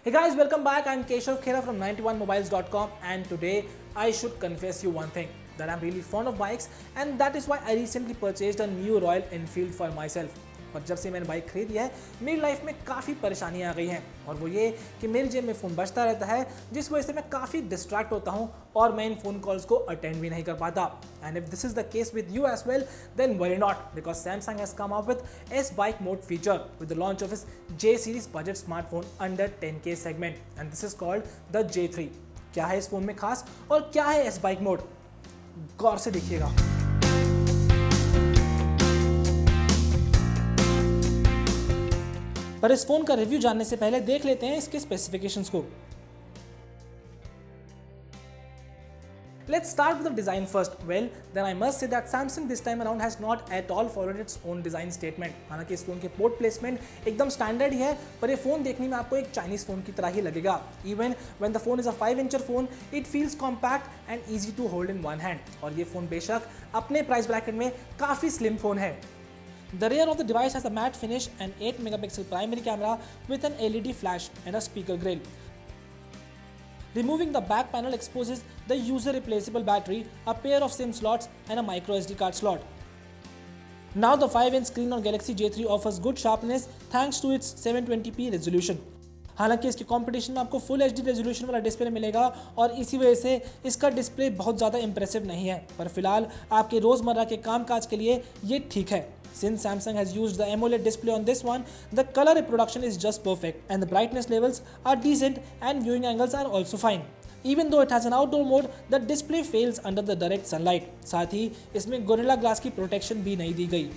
Hey guys, welcome back. I'm Keshav Khera from 91mobiles.com and today I should confess you one thing, that I'm really fond of bikes and that is why I recently purchased a new Royal Enfield for myself. पर जब से मैंने bike खरीदी है मेरी life में काफ़ी परेशानियाँ आ गई हैं और वो ये कि मेरी जेब में फ़ोन बजता रहता है जिस वजह से मैं काफ़ी डिस्ट्रैक्ट होता हूँ और मैं इन फ़ोन कॉल्स को अटेंड भी नहीं कर पाता. And if this is the case with you as well then worry not, because Samsung has come up with S Bike Mode feature with the launch of its J series budget smartphone under 10K segment and this is called the J3. क्या है इस phone में खास और क्या है S Bike Mode, गौर से देखिएगा. पर इस फोन का रिव्यू जानने से पहले देख लेते हैं इसके स्पेसिफिकेशंस को. Let's start with the design first. Well, then I must say that Samsung this time around has not at all followed its own design statement. हालांकि इस फोन के पोर्ट प्लेसमेंट एकदम स्टैंडर्ड ही है पर ये फोन देखने में आपको एक चाइनीज फोन की तरह ही लगेगा. Even when the phone is a 5-incher phone, it feels compact and easy to hold in one hand. और ये फोन बेशक अपने प्राइस ब्रैकेट में काफ़ी स्लिम फोन है. The rear of the device has a matte finish and 8-megapixel primary camera with an LED flash and a speaker grill. Removing the back panel exposes the user replaceable battery, a pair of SIM slots and a micro SD card slot. Now the 5-inch screen on Galaxy J3 offers good sharpness thanks to its 720p resolution. हालांकि इसके competition में आपको full HD resolution वाला display मिलेगा और इसी वजह से इसका डिस्प्ले बहुत ज़्यादा इंप्रेसिव नहीं है, पर फिलहाल आपके रोज़मर्रा के कामकाज के लिए ये ठीक है. Since Samsung has used the AMOLED display on this one, the color reproduction is just perfect and the brightness levels are decent and viewing angles are also fine. Even though it has an outdoor mode, the display fails under the direct sunlight. साथ ही इसमें Gorilla Glass की protection भी नहीं दी गई.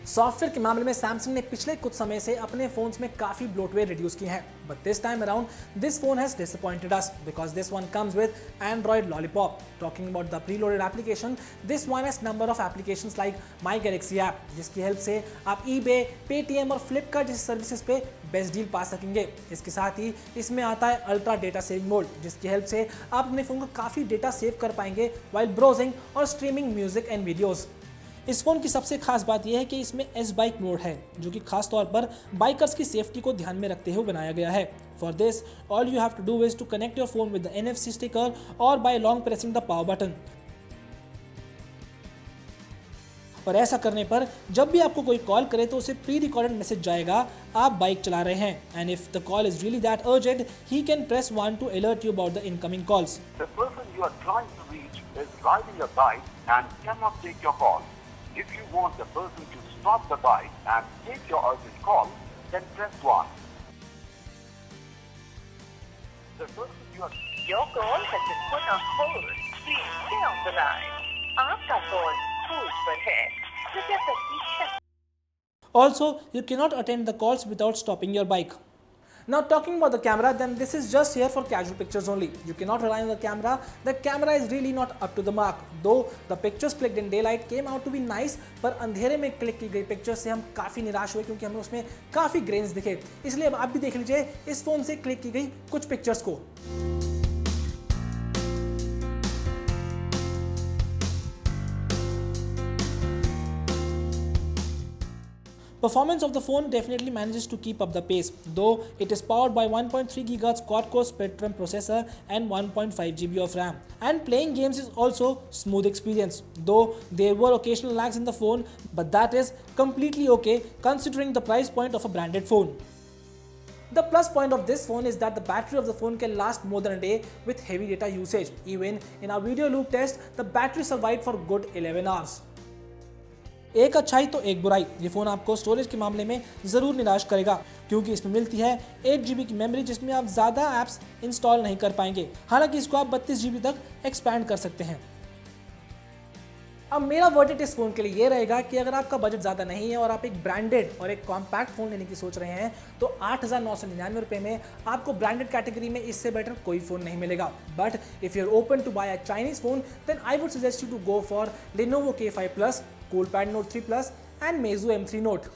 Software के मामले में Samsung ने पिछले कुछ समय से अपने फोन्स में काफ़ी ब्लोटवेयर रिड्यूस की हैं, but this time around this phone has disappointed us because this one comes with Android lollipop. Talking about the preloaded application, this one has number of applications like my Galaxy app, जिसकी help से आप eBay, Paytm और फ्लिपकार्ट जैसी services पे best deal पा सकेंगे. इसके साथ ही इसमें आता है अल्ट्रा डेटा सेविंग मोड, जिसकी हेल्प से आप अपने फ़ोन को काफ़ी डेटा सेव कर पाएंगे वाइल ब्राउजिंग और स्ट्रीमिंग म्यूजिक एंड वीडियोज़. इस फोन की सबसे खास बात यह है कि इसमें S Bike मोड है, जो कि खास तौर पर बाइकर्स की सेफ्टी को ध्यान में रखते हुए बनाया गया है. For this all you have to do is to connect your phone with the NFC sticker और by long pressing the power button. और ऐसा करने पर जब भी आपको कोई कॉल करे तो उसे प्री रिकॉर्डेड मैसेज जाएगा आप बाइक चला रहे हैं, and if the call is really that urgent he can press 1 to alert you about the incoming calls. The person you are trying to reach is riding a bike and cannot take your call. If you want the person to stop the bike and take your urgent call, then press 1. The person you are... Your call has been put on hold. Please stay on the line. आपका call hold पर है. कृपया प्रतीक्षा. Also, you cannot attend the calls without stopping your bike. Now talking about the camera, then this is just here for casual pictures only. You cannot rely on the camera. The camera is really not up to the mark. Though the pictures clicked in daylight came out to be nice, पर अंधेरे में click की गई picture से हम काफ़ी निराश हुए क्योंकि हमें उसमें काफ़ी ग्रेन्स दिखे. इसलिए अब आप भी देख लीजिए इस फ़ोन से क्लिक की गई कुछ पिक्चर्स को. Performance of the phone definitely manages to keep up the pace, though it is powered by 1.3 GHz quad-core Spectrum processor and 1.5 GB of RAM. And playing games is also smooth experience, though there were occasional lags in the phone, but that is completely okay considering the price point of a branded phone. The plus point of this phone is that the battery of the phone can last more than a day with heavy data usage. Even in our video loop test, the battery survived for good 11 hours. एक अच्छाई तो एक बुराई, ये phone आपको storage के मामले में ज़रूर निराश करेगा क्योंकि इसमें मिलती है 8 GB की मेमोरी जिसमें आप ज़्यादा ऐप्स इंस्टॉल नहीं कर पाएंगे. हालांकि इसको आप 32 GB तक एक्सपैंड कर सकते हैं. अब मेरा वर्डिक्ट इस फ़ोन के लिए ये रहेगा कि अगर आपका बजट ज़्यादा नहीं है और आप एक ब्रांडेड और एक कॉम्पैक्ट फ़ोन लेने की सोच रहे हैं तो 8,999 रुपये में आपको ब्रांडेड कैटेगरी में इससे बेटर कोई फ़ोन नहीं मिलेगा. But if you are open to buy a Chinese phone then I would suggest you to go for Lenovo K5 Plus, Coolpad Note 3 Plus and Meizu M3 Note.